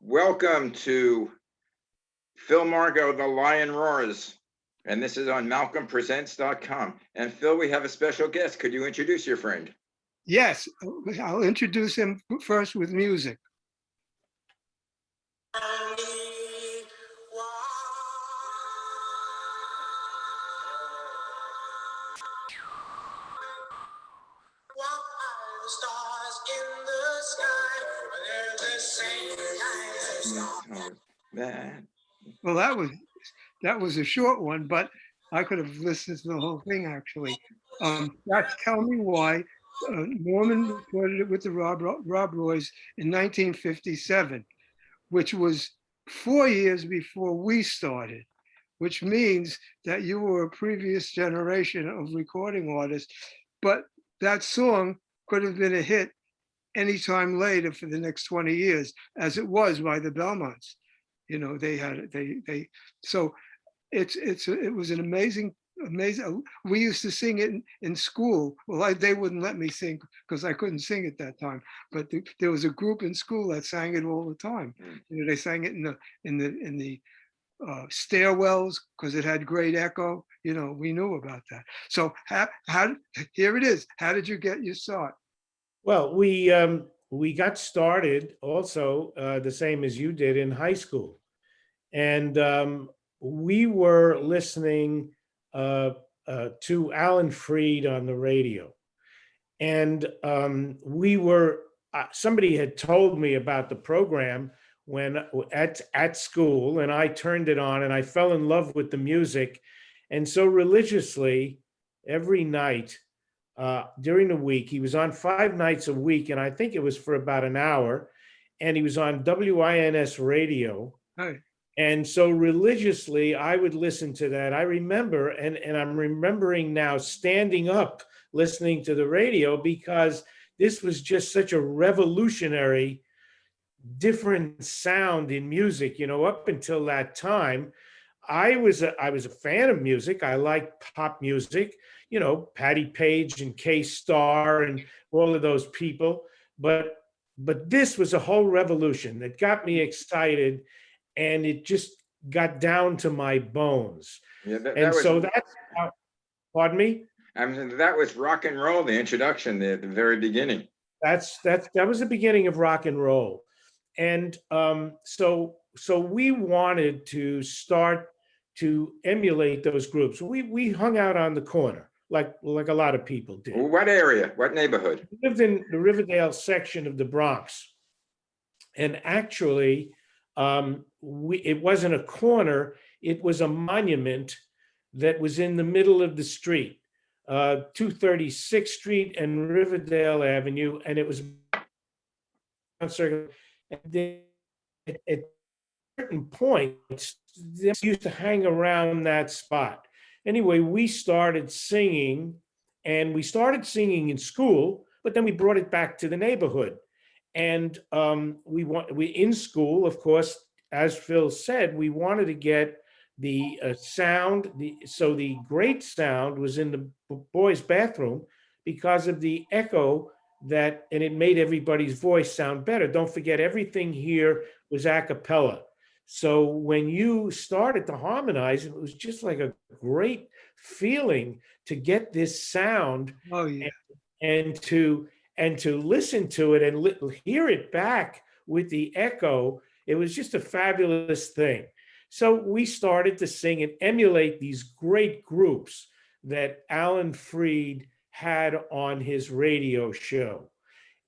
Welcome to Phil Margo-The Lion Roars, and this is on malcolmpresents.com. And Phil, we have a special guest. Could you introduce your friend? Yes, I'll introduce him first with music. Well, that was a short one, but I could have listened to the whole thing actually. That's Tell Me Why. Norman recorded it with the Rob Roys in 1957, which was 4 years before we started, which means that you were a previous generation of recording artists. But that song could have been a hit anytime later for the next 20 years, as it was by the Belmonts. You know, so it was an amazing. We used to sing it in school. Well, they wouldn't let me sing because I couldn't sing at that time. But there was a group in school that sang it all the time. You know, they sang it in the stairwells because it had great echo. You know, we knew about that. So here it is. How did you get your start? Well, we got started also the same as you did in high school, and we were listening to Alan Freed on the radio, and we were. Somebody had told me about the program when at school, and I turned it on, and I fell in love with the music, and so religiously every night. During the week. He was on 5 nights a week, and I think it was for about an hour, and he was on WINS radio. Hi. And so religiously, I would listen to that. I remember, and I'm remembering now standing up, listening to the radio, because this was just such a revolutionary, different sound in music. You know, up until that time, I was a fan of music. I liked pop music, you know, Patti Page and K-Star and all of those people. But this was a whole revolution that got me excited, and it just got down to my bones. Yeah, that's how, pardon me? I mean, that was rock and roll, the introduction there at the very beginning. That was the beginning of rock and roll. And so we wanted to start to emulate those groups. We hung out on the corner, like a lot of people did. What area? What neighborhood? We lived in the Riverdale section of the Bronx. And actually, it wasn't a corner, it was a monument that was in the middle of the street, 236th Street and Riverdale Avenue, and it was at certain points, they used to hang around that spot. Anyway, we started singing, and we started singing in school, but then we brought it back to the neighborhood. And we in school, of course, as Phil said, we wanted to get the sound. So the great sound was in the boys' bathroom because of the echo and it made everybody's voice sound better. Don't forget, everything here was a cappella. So when you started to harmonize, it was just like a great feeling to get this sound. Oh, yeah. and to listen to it and hear it back with the echo. It was just a fabulous thing. So we started to sing and emulate these great groups that Alan Freed had on his radio show.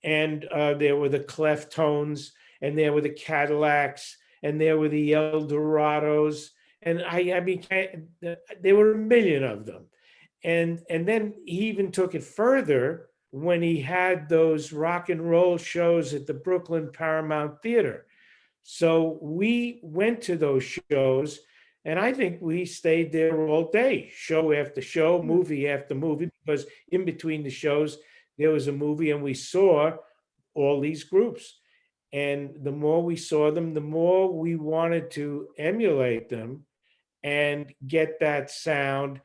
And there were the Cleftones, and there were the Cadillacs, and there were the El Dorados, and I mean, there were a million of them. And then he even took it further when he had those rock and roll shows at the Brooklyn Paramount Theater. So we went to those shows, and I think we stayed there all day, show after show, movie after movie, because in between the shows, there was a movie, and we saw all these groups. And the more we saw them, the more we wanted to emulate them and get that sound.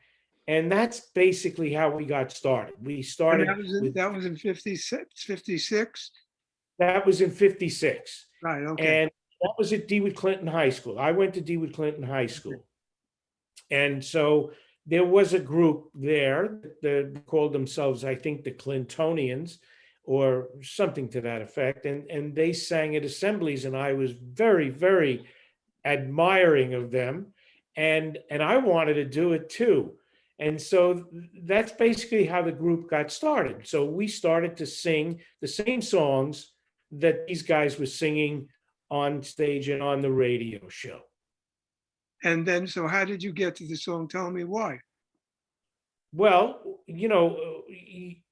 And that's basically how we got started. We started. That was in 56? That was in 56. Right, okay. And That was at Dewitt Clinton High School. I went to Dewitt Clinton High School. And so there was a group there that called themselves, I think, the Clintonians or something to that effect. And they sang at assemblies, and I was very, very admiring of them. And I wanted to do it too. And so that's basically how the group got started. So we started to sing the same songs that these guys were singing on stage and on the radio show. And then, so how did you get to the song Tell Me Why? Well,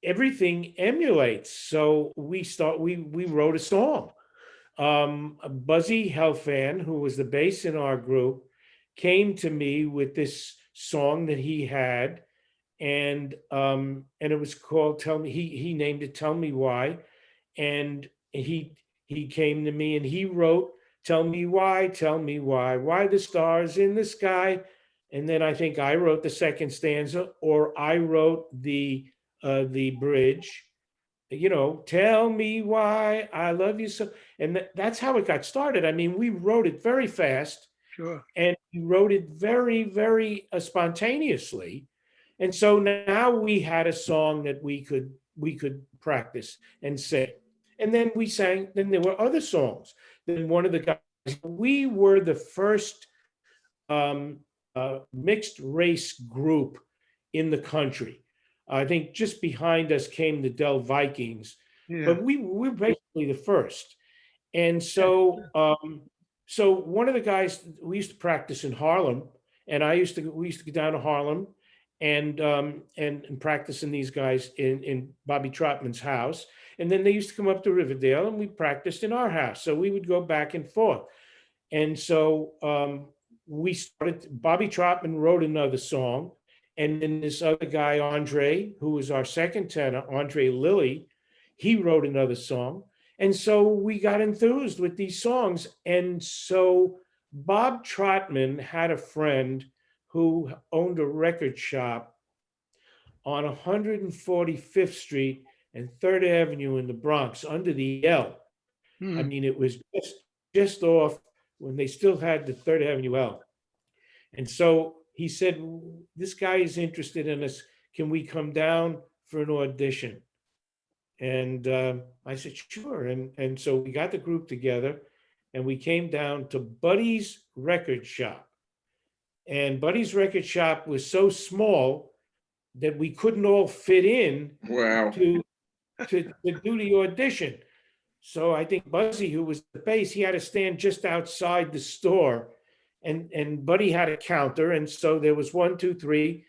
everything emulates. So we wrote a song. Buzzy Helfand, who was the bass in our group, came to me with this song that he had, and it was called Tell Me. He named it Tell Me Why, and he came to me and he wrote Tell Me Why, why the stars in the sky. And then I think I wrote the second stanza, or I wrote the bridge. Tell me why I love you so. And that's how it got started. I mean, we wrote it very fast. Sure. And we wrote it very, very spontaneously. And so now we had a song that we could practice and sing. And then we sang, then there were other songs. Then one of the guys, we were the first mixed race group in the country. I think just behind us came the Dell Vikings, but we were basically the first. And so, so one of the guys, we used to practice in Harlem, and we used to go down to Harlem and practice in these guys in Bobby Trotman's house. And then they used to come up to Riverdale, and we practiced in our house. So we would go back and forth. And so we started, Bobby Trotman wrote another song. And then this other guy, Andre, who was our second tenor, Andre Lilly, he wrote another song. And so we got enthused with these songs. And so Bob Trotman had a friend who owned a record shop on 145th Street and 3rd Avenue in the Bronx under the L. I mean, it was just off when they still had the 3rd Avenue L. And so he said, this guy is interested in us. Can we come down for an audition? And I said, sure. And so we got the group together and we came down to Buddy's record shop. And Buddy's record shop was so small that we couldn't all fit in to do the audition. So I think Buzzy, who was the bass, he had to stand just outside the store. And Buddy had a counter. And so there was 1, 2, 3.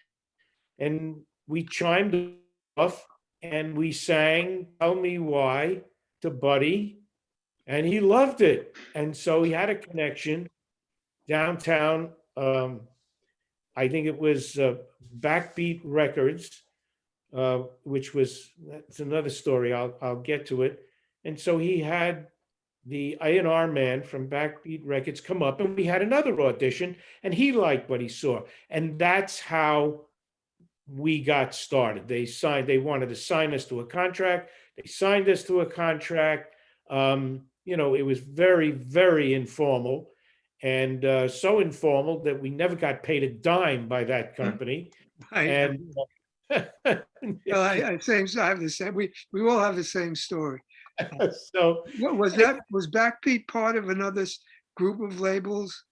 And we chimed off and we sang Tell Me Why to Buddy. And he loved it. And so he had a connection downtown. I think it was Backbeat Records, which was, that's another story. I'll get to it. And so he had the A&R man from Backbeat Records come up, and we had another audition, and he liked what he saw. And that's how we got started. They wanted to sign us to a contract. They signed us to a contract. It was very, very informal, and so informal that we never got paid a dime by that company. And well, I have the same. We all have the same story. So what was that? Was Backbeat part of another group of labels?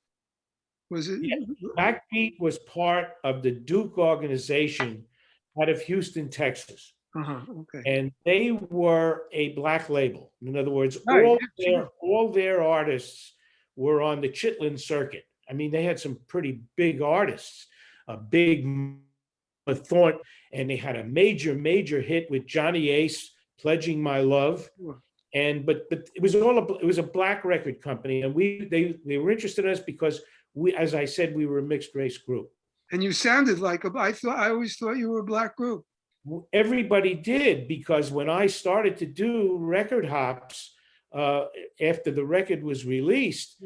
Was it? Yeah, Backbeat was part of the Duke organization out of Houston, Texas. Okay. And they were a black label. In other words, Right. all their artists were on the Chitlin circuit. I mean, they had some pretty big artists, a big Thornton, and they had a major hit with Johnny Ace, Pledging My Love. And but it was a black record company, and they were interested in us because we, as I said, we were a mixed race group. And you sounded like I always thought you were a black group. Everybody did, because when I started to do record hops after the record was released,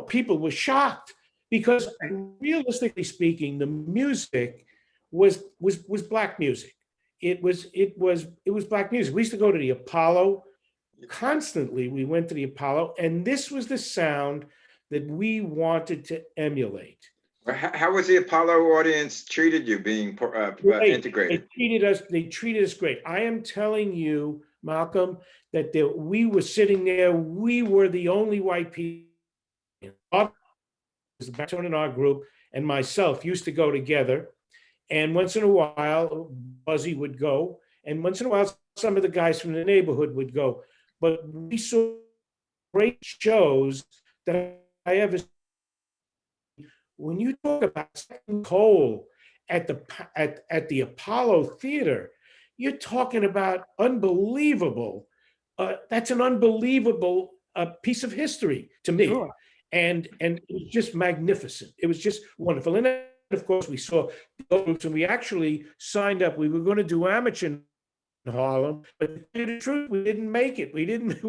people were shocked because realistically speaking, the music was black music. It was black music. We used to go to the Apollo constantly we went to the Apollo, and this was the sound that we wanted to emulate. How was the Apollo audience treated you being Great. integrated? They treated us great. I am telling you, Malcolm, that we were sitting there, we were the only white people. The baritone in our group and myself used to go together. And once in a while, Buzzy would go. And once in a while, some of the guys from the neighborhood would go. But we saw great shows that I ever seen. When you talk about Cole at the Apollo Theater, you're talking about unbelievable. That's an unbelievable piece of history to me. Sure. And it was just magnificent. It was just wonderful. And then, of course, we saw the groups, and we actually signed up. We were going to do amateur in Harlem, but to tell you the truth, we didn't make it. We didn't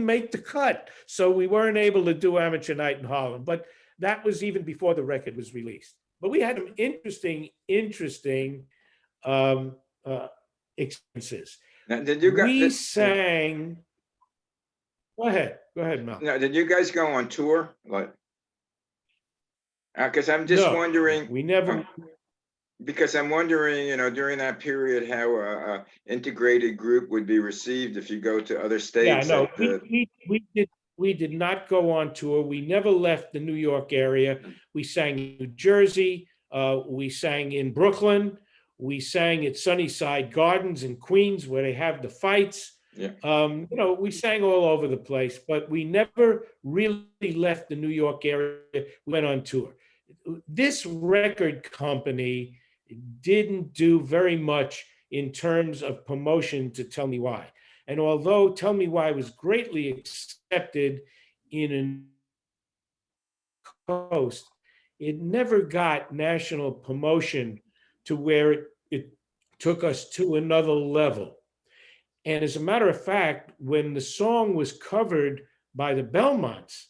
make the cut, so we weren't able to do amateur night in Harlem. But that was even before the record was released. But we had some interesting experiences. Now, did you We guys sang. Go ahead, Mel. now, did you guys go on tour? Like, because I'm just No, wondering. We never. Because I'm wondering, during that period, how a integrated group would be received if you go to other Yeah, states. no, we did not go on tour. We never left the New York area. We sang in New Jersey. We sang in Brooklyn. We sang at Sunnyside Gardens in Queens, where they have the fights. Yeah. We sang all over the place, but we never really left the New York area. We went on tour. This record company didn't do very much in terms of promotion to Tell Me Why. And although Tell Me Why was greatly accepted in a coast, it never got national promotion to where it took us to another level. And as a matter of fact, when the song was covered by the Belmonts,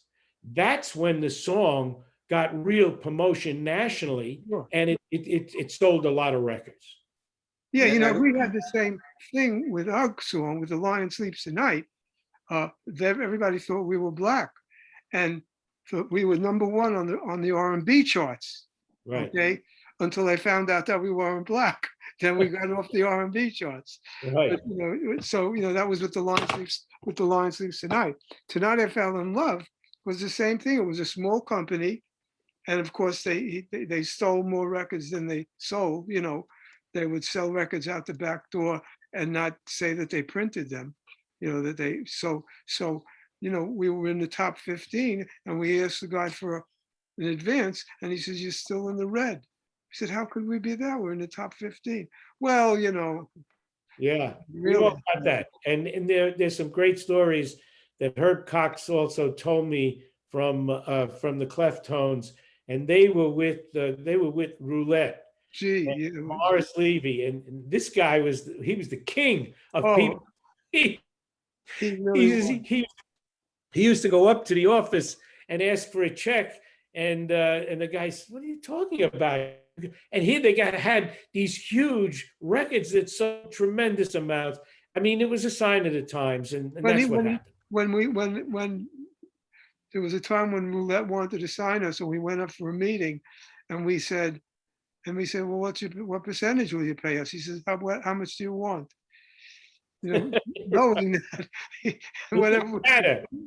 that's when the song got real promotion nationally, Sure. and it sold a lot of records. Yeah, we had the same thing with our song, with The Lion Sleeps Tonight. Everybody thought we were black, and we were #1 on the R&B charts. Right. Okay, until they found out that we weren't black. Then we got off the R&B charts. Right. But, so that was with The Lion Sleeps Tonight. Tonight I Fell in Love was the same thing. It was a small company. And of course, they stole more records than they sold. They would sell records out the back door and not say that they printed them. We were in the top 15, and we asked the guy for an advance, and he says, "You're still in the red." We said, "How could we be that? We're in the top 15." Well, Yeah, we really. all got that. And there's some great stories that Herb Cox also told me from the Cleftones. And they were with Roulette, Gee, Morris Levy, and this guy was the king of people. he really He used to go up to the office and ask for a check, and the guys, "What are you talking about?" And here they had these huge records that sold tremendous amounts. I mean, it was a sign of the times, and that's what happened. When there was a time when Roulette wanted to sign us, and we went up for a meeting, and we said, "Well, what percentage will you pay us?" He says, "How much do you want?" Knowing that whatever,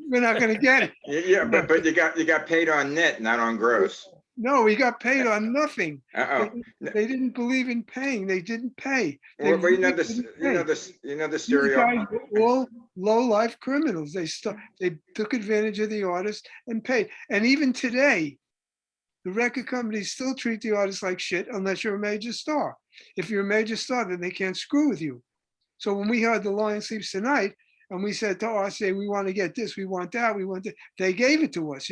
we're not going to get it. Yeah, but you got paid on net, not on gross. No, we got paid on nothing. Uh-oh. They didn't believe in paying. They didn't pay. Well, you know the story. These guys were all low-life criminals. They took advantage of the artist and paid. And even today, the record companies still treat the artist like shit unless you're a major star. If you're a major star, then they can't screw with you. So when we heard The Lion Sleeps Tonight, and we said to RCA, "We want to get this, we want that, we want that," they gave it to us.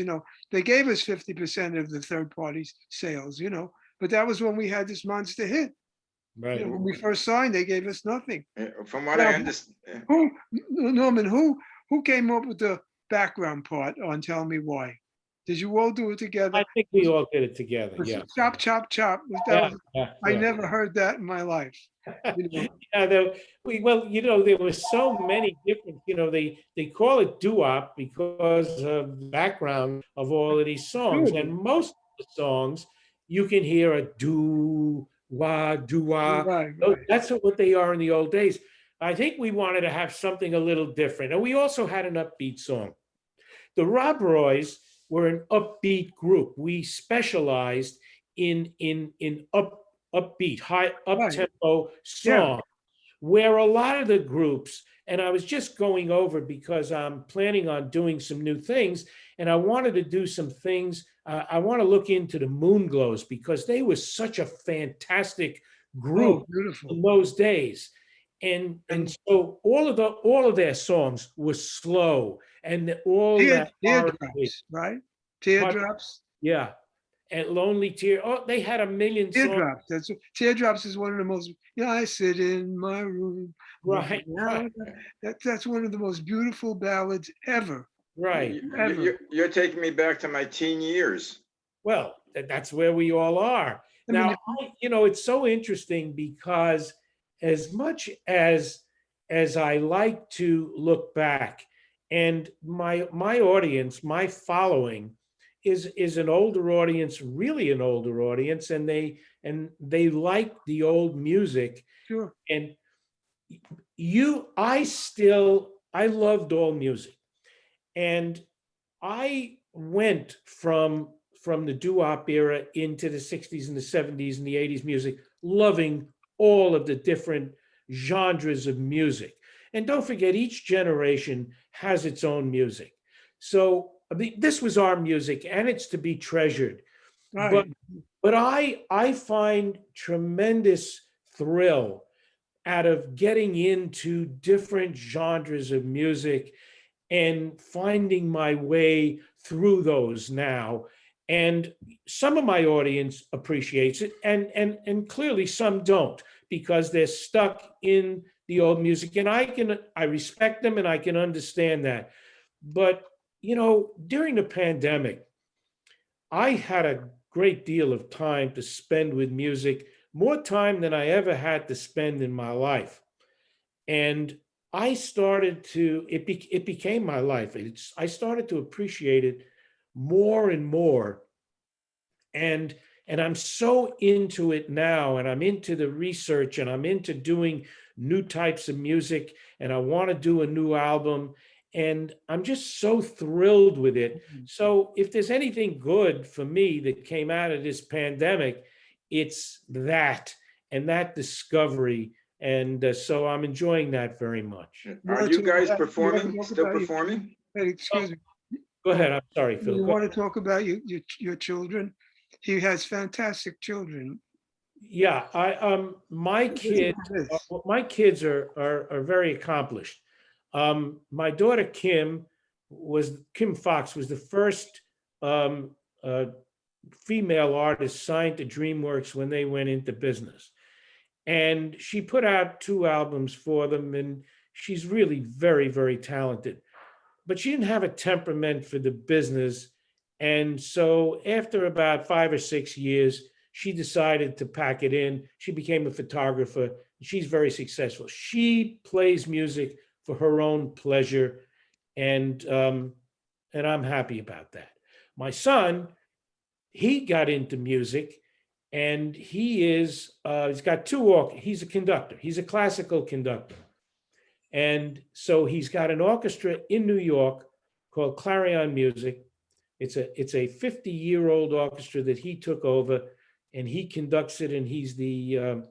They gave us 50% of the third party's sales. But that was when we had this monster hit. Right. When we first signed, they gave us nothing. From what I understand, Norman, who came up with the background part on Tell Me Why? Did you all do it together? I think we all did it together. Was Yeah. Chop, chop, chop. Yeah. Yeah. I Yeah. never heard that in my life. You know, Yeah, well, there were so many different, they call it doo-wop because of the background of all of these songs. Really? And most of the songs, you can hear a doo-wah, doo-wah. Right, right. That's what they are in the old days. I think we wanted to have something a little different. And we also had an upbeat song. The Rob Roys were an upbeat group. We specialized in upbeat, high up tempo Yeah. songs, where a lot of the groups, and I was just going over because I'm planning on doing some new things, and I wanted to do some things. I want to look into the Moonglows because they were such a fantastic Oh, group beautiful. in those days. And so all of their songs were slow and all that R&B. Teardrops, right? Teardrops. Yeah. And Lonely Tear. Oh, they had a million songs. Teardrops. Teardrops is one of the most. I sit in my room. Right. That's one of the most beautiful ballads ever. Right. You're taking me back to my teen years. Well, that's where we all are. Now, it's so interesting because as much as I like to look back, and my audience, my following is an older audience, really an older audience, and they like the old music. Sure. And I loved all music. And I went from the doo-wop era into the 60s and the 70s and the 80s music, loving all of the different genres of music. And don't forget, each generation has its own music. So this was our music, and it's to be treasured. Right. But I find tremendous thrill out of getting into different genres of music and finding my way through those now. And some of my audience appreciates it, and clearly some don't, because they're stuck in the old music. And I respect them and I can understand that. But during the pandemic, I had a great deal of time to spend with music, more time than I ever had to spend in my life. And I started to, it became my life. I started to appreciate it more and more. And I'm so into it now, and I'm into the research, and I'm into doing new types of music, and I want to do a new album. And I'm just so thrilled with it. So if there's anything good for me that came out of this pandemic, it's that, and that discovery. And so I'm enjoying that very much. Are you guys performing, still performing? Hey, excuse me. Go ahead. I'm sorry, Phil. You want to talk about your children? He has fantastic children. Yeah, my kids are very accomplished. My daughter Kim Fox was the first female artist signed to DreamWorks when they went into business. And she put out 2 albums for them, and she's really very, very talented. But she didn't have a temperament for the business. And so after about 5 or 6 years, she decided to pack it in. She became a photographer. She's very successful. She plays music for her own pleasure, and I'm happy about that. My son, he got into music, and he's got 2 he's a conductor. He's a classical conductor. And so he's got an orchestra in New York called Clarion Music. It's a 50-year-old orchestra that he took over, and he conducts it, and he's the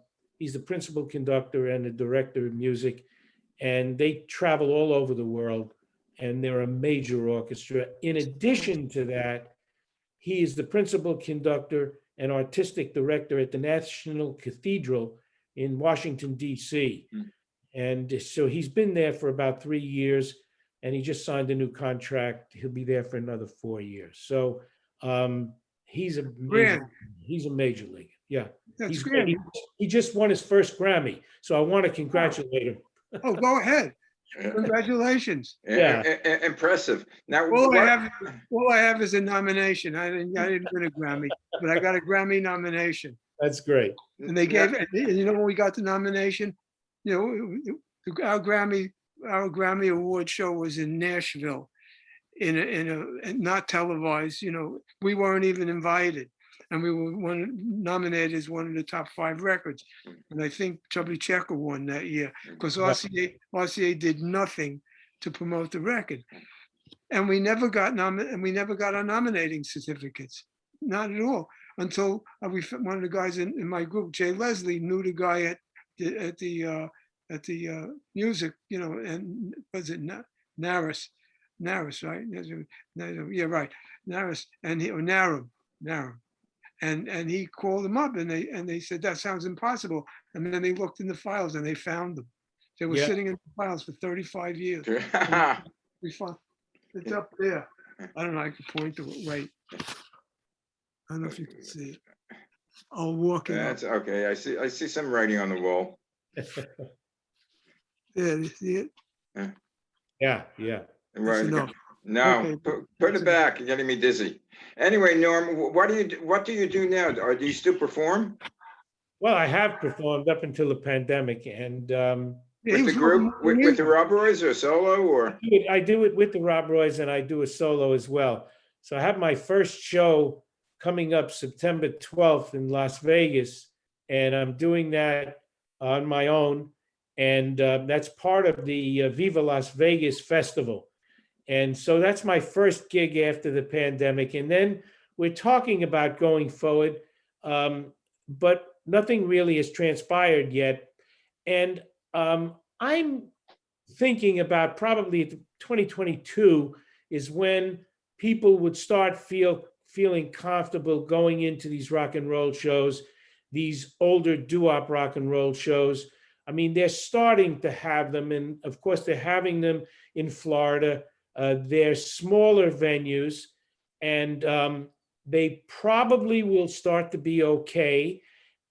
principal conductor and the director of music. And they travel all over the world, and they're a major orchestra. In addition to that, he is the principal conductor and artistic director at the National Cathedral in Washington, D.C. And so he's been there for about 3 years, and he just signed a new contract. He'll be there for another 4 years. So he's a major league. Yeah. That's great. He just won his first Grammy. So I want to congratulate him. Oh, go ahead. Congratulations. Yeah. Impressive. Now, All I what? have, all I have is a nomination. I didn't win a Grammy, but I got a Grammy nomination. That's great. And they gave, and you know, when we got the nomination, you know, our Grammy award show was in Nashville, and not televised. You know, we weren't even invited, and we were nominated as one of the top 5 records. And I think Chubby Checker won that year because RCA did nothing to promote the record, and we never got our nominating certificates, not at all, until one of the guys in my group, Jay Leslie, knew the guy at the music, you know, and was it Naris, right? Yeah, right, Naris, and Narum, and he called them up, and they said that sounds impossible, and then they looked in the files and they found them. They were sitting in the files for 35 years. We found it's up there. I don't know. I can point to it. Right. I don't know if you can see it. I'll walk it up. That's okay. I see some writing on the wall. Yeah, you see it? Yeah. Right. enough. No, Okay. put it back. You're getting me dizzy. Anyway, Norm, what do you do now? Or do you still perform Well, I have performed up until the pandemic, and Yeah, he with the was working group, on with the Rob Roys, or solo, or? I do it with the Rob Roys, and I do a solo as well. So I have my first show coming up September 12th in Las Vegas, and I'm doing that on my own. And that's part of the Viva Las Vegas Festival. And so that's my first gig after the pandemic. And then we're talking about going forward, but nothing really has transpired yet. And I'm thinking about probably 2022 is when people would start feeling comfortable going into these rock and roll shows, these older doo-wop rock and roll shows. I mean, they're starting to have them, and of course, they're having them in Florida. They're smaller venues, and they probably will start to be okay.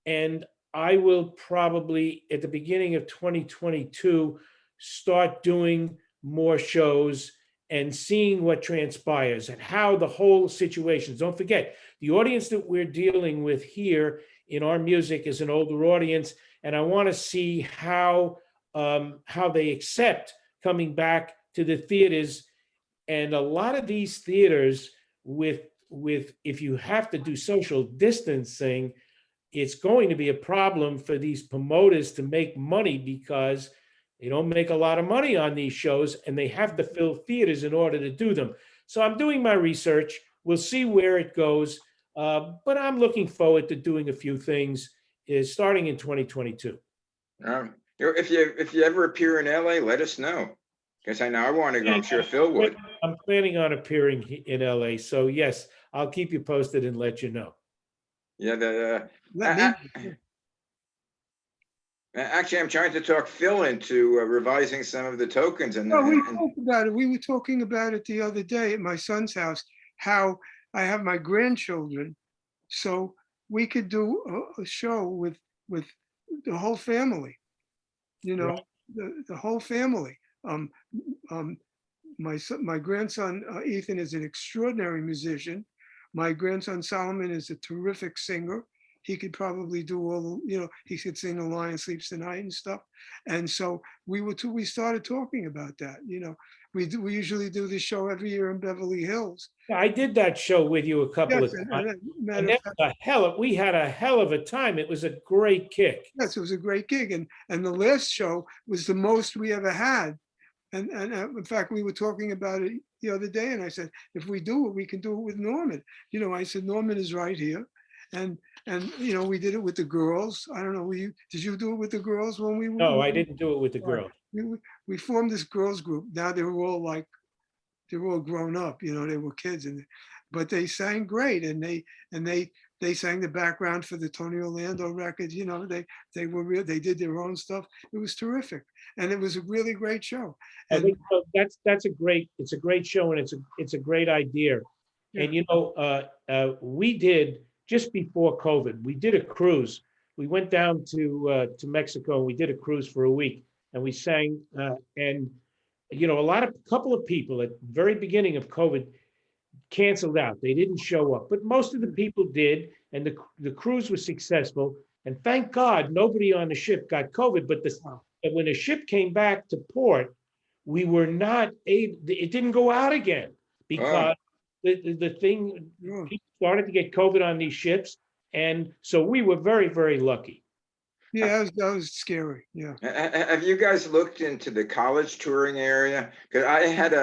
And I will probably, at the beginning of 2022, start doing more shows and seeing what transpires and how the whole situation. Don't forget, the audience that we're dealing with here in our music is an older audience, and I want to see how they accept coming back to the theaters. And a lot of these theaters, with if you have to do social distancing, it's going to be a problem for these promoters to make money because they don't make a lot of money on these shows, and they have to fill theaters in order to do them. So I'm doing my research. We'll see where it goes. But I'm looking forward to doing a few things starting in 2022. If you ever appear in LA, let us know. Because I know I want to go. I'm sure Phil would. I'm planning on appearing in LA. So yes, I'll keep you posted and let you know. Yeah, actually, I'm trying to talk Phil into revising some of the tokens. No, we talked about it. We were talking about it the other day at my son's house, how I have my grandchildren, so we could do a show with the whole family, you know, right. The whole family. My grandson Ethan is an extraordinary musician. My grandson Solomon is a terrific singer. He could probably do all, you know, he could sing "The Lion Sleeps Tonight" and stuff. And so we started talking about that. You know, we usually do this show every year in Beverly Hills. I did that show with you a couple of times. We had a hell of a time. It was a great kick. Yes, it was a great gig. And the last show was the most we ever had. And in fact, we were talking about it the other day, and I said, if we do it, we can do it with Norman. You know, I said, Norman is right here. And you know, we did it with the girls. I don't know, did you do it with the girls when we were? No, I didn't do it with the girls. We formed this girls group. Now they're all grown up, you know, they were kids, but they sang great, and they sang the background for the Tony Orlando records. You know, they did their own stuff. It was terrific, and it was a really great show. And I think that's a great show, and it's a great idea. Yeah. And you know, we did just before COVID, we did a cruise. We went down to Mexico, and we did a cruise for a week, and we sang. And a couple of people at the very beginning of COVID canceled out. They didn't show up, but most of the people did, and the cruise was successful. And thank God nobody on the ship got COVID. But when the ship came back to port, we were not able. It didn't go out again because the thing people started to get COVID on these ships, and so we were very, very lucky. Yeah, that was scary. Yeah. Have you guys looked into the college touring area? Because I had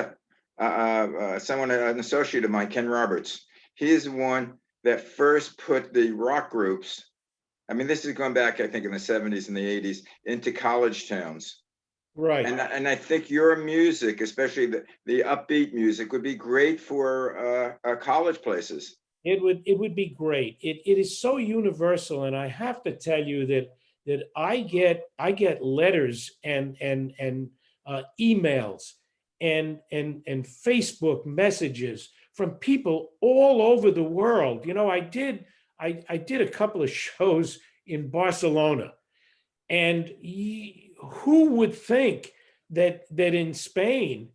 an associate of mine, Ken Roberts. He is the one that first put the rock groups, I mean, this is going back, I think, in the 70s and the 80s, into college towns. Right. And I think your music, especially the upbeat music, would be great for college places. It would be great. It is so universal, and I have to tell you that I get letters and emails and Facebook messages from people all over the world. I did a couple of shows in Barcelona, and who would think that in Spain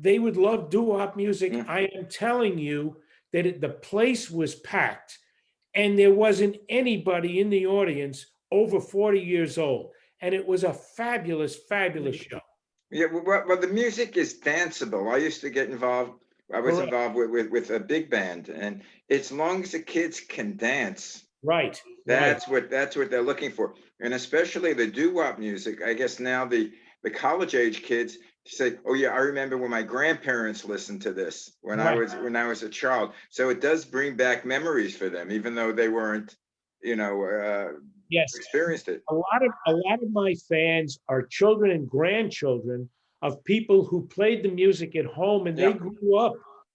they would love doo-wop music? Yeah. I am telling you that the place was packed, and there wasn't anybody in the audience over 40 years old, and it was a fabulous show. Yeah, well, the music is danceable. I used to get involved. I was involved with a big band, and as long as the kids can dance, right? That's what they're looking for, and especially the doo-wop music. I guess now the college age kids say, "Oh yeah, I remember when my grandparents listened to this when I was a child." So it does bring back memories for them, even though they weren't, yes, experienced it. A lot of my fans are children and grandchildren of people who played the music at home, and they grew up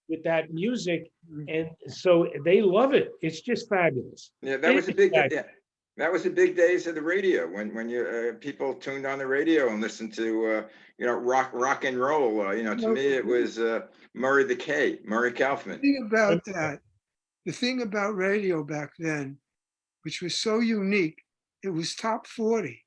with that music, and so they love it. It's just fabulous. Yeah, that was a big that was the big days of the radio when people tuned on the radio and listened to rock and roll. To me it was Murray Kaufman. The thing about radio back then, which was so unique, it was top 40.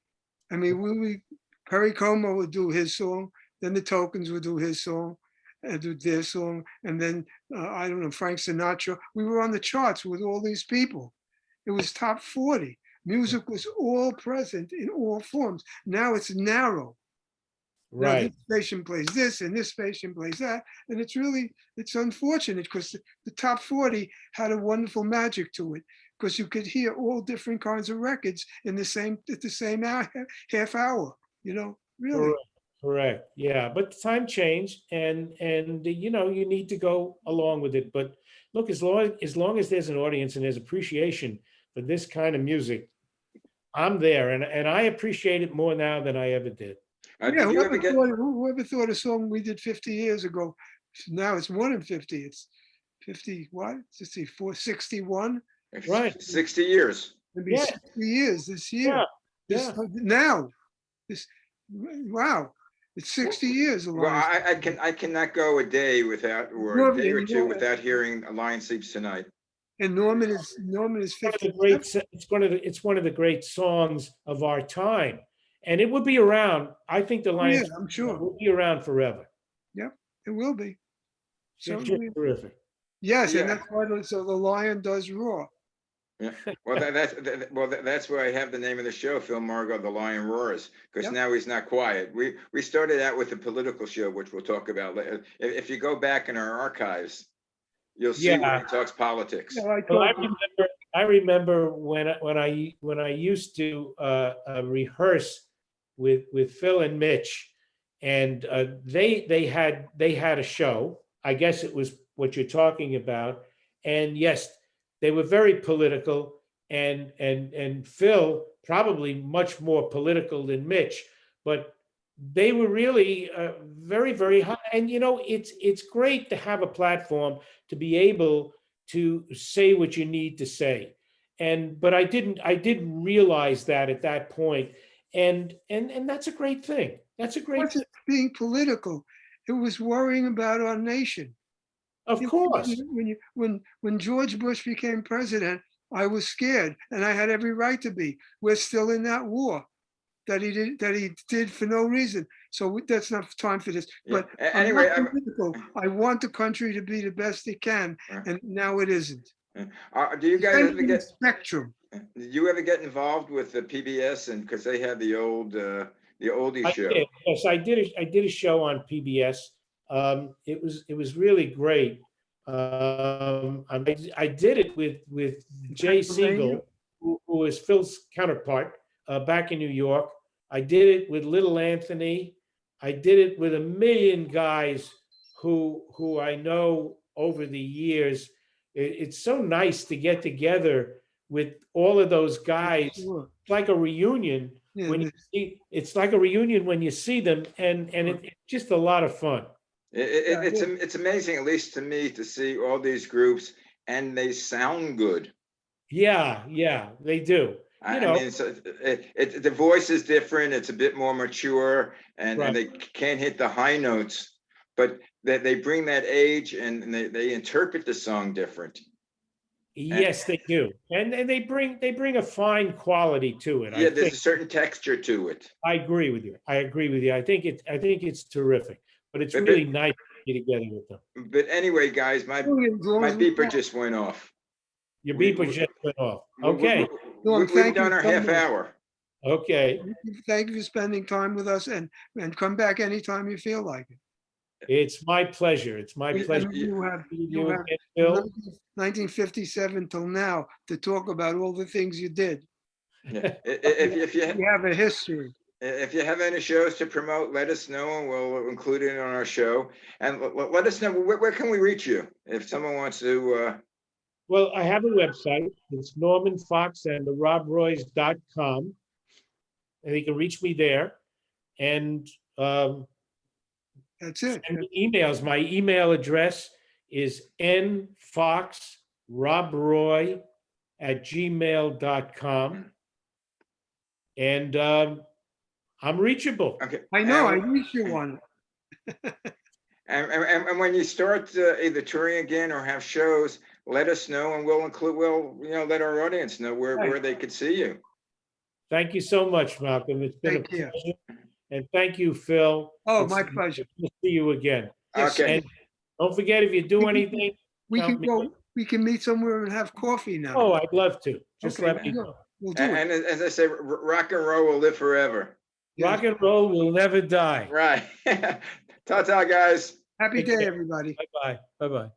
I mean, Perry Como would do his song, then the Tokens would do his song, and do their song, and then I don't know, Frank Sinatra. We were on the charts with all these people. It was top 40. Music was all present in all forms. Now it's narrow. Right. Now this station plays this and this station plays that. And it's unfortunate because the top 40 had a wonderful magic to it, because you could hear all different kinds of records at the same half hour, really. Correct. Yeah, but time changed, and you need to go along with it. But look, as long as there's an audience and there's appreciation for this kind of music, I'm there, and I appreciate it more now than I ever did. Whoever thought a song we did 50 years ago, now it's more than 50. It's 50, what? Let's see, 61? Right. 60 years. It'll be 60 years this year. Now. Wow. It's 60 years. Well, I cannot go a day without, or a day or two without hearing "A Lion Sleeps Tonight." And Norman is 50. It's one of the great songs of our time, and it will be around. I think the Lion, I'm sure, will be around forever. Yep, it will be. So terrific. Yes, and that's why so the lion does roar. Yeah. Well, that's where I have the name of the show, Phil Margo-The Lion Roars, because now he's not quiet. We started out with a political show, which we'll talk about later. If you go back in our archives, you'll see when he talks politics. I remember when I used to rehearse with Phil and Mitch, and they had a show. I guess it was what you're talking about, and yes, they were very political, and Phil probably much more political than Mitch, but they were really very, very high. And it's great to have a platform to be able to say what you need to say. But I didn't realize that at that point, and that's a great thing. That's a great thing. Being political, it was worrying about our nation. Of course. When George Bush became president, I was scared, and I had every right to be. We're still in that war. that he did for no reason. So that's not time for this. Yeah. But I'm Anyway, not political. I want the country to be the best it can, and now it isn't. do you guys ever get spectrum? do you ever get involved with the PBS, and because they had the oldie I show? did. Yes, I did a show on PBS. It was really great. I did it with Jay Siegel, who is Phil's counterpart back in New York. I did it with Little Anthony. I did it with a million guys who I know over the years. It's so nice to get together with all of those guys. Sure. It's like a reunion. Yeah, When you see, it's like a reunion when you see them, and it's just a lot of fun. It's amazing, at least to me, to see all these groups, and they sound good. Yeah, they do. I mean, so the voice is different. It's a bit more mature, and Right. they can't hit the high notes, but they bring that age, and they interpret the song different. Yes, they do, and they bring a fine quality to it. Yeah, there's a certain texture to it. I agree with you. I think it's terrific, but it's really nice to get together with them. But anyway, guys, my beeper just went off. Your beeper just went off. Okay. We've done our half hour. Okay. Thank you for spending time with us, and come back anytime you feel like it. It's my pleasure. It's my pleasure. You have Bill. 1957 till now to talk about all the things you did. Yeah. If you have a history. If you have any shows to promote, let us know, and we'll include it on our show. And let us know, where can we reach you if someone wants to? Well, I have a website. It's normanfoxandtherobroys.com, and you can reach me there. And that's it. And emails. My email address is nfoxrobroy@gmail.com. And I'm reachable. Okay. I know, I reach you one. And when you start either touring again or have shows, let us know, and we'll let our audience know where they could see you. Thank you so much, Malcolm. It's been a pleasure. And thank you, Phil. Oh, my pleasure. Good to see you again. Okay. And don't forget, if you do anything, we can meet somewhere and have coffee now. Oh, I'd love to. Just let me know. We'll do it. And as I say, rock and roll will live forever. Rock and roll will never die. Right. Ta-ta, guys. Happy day, everybody. Bye-bye. Bye-bye.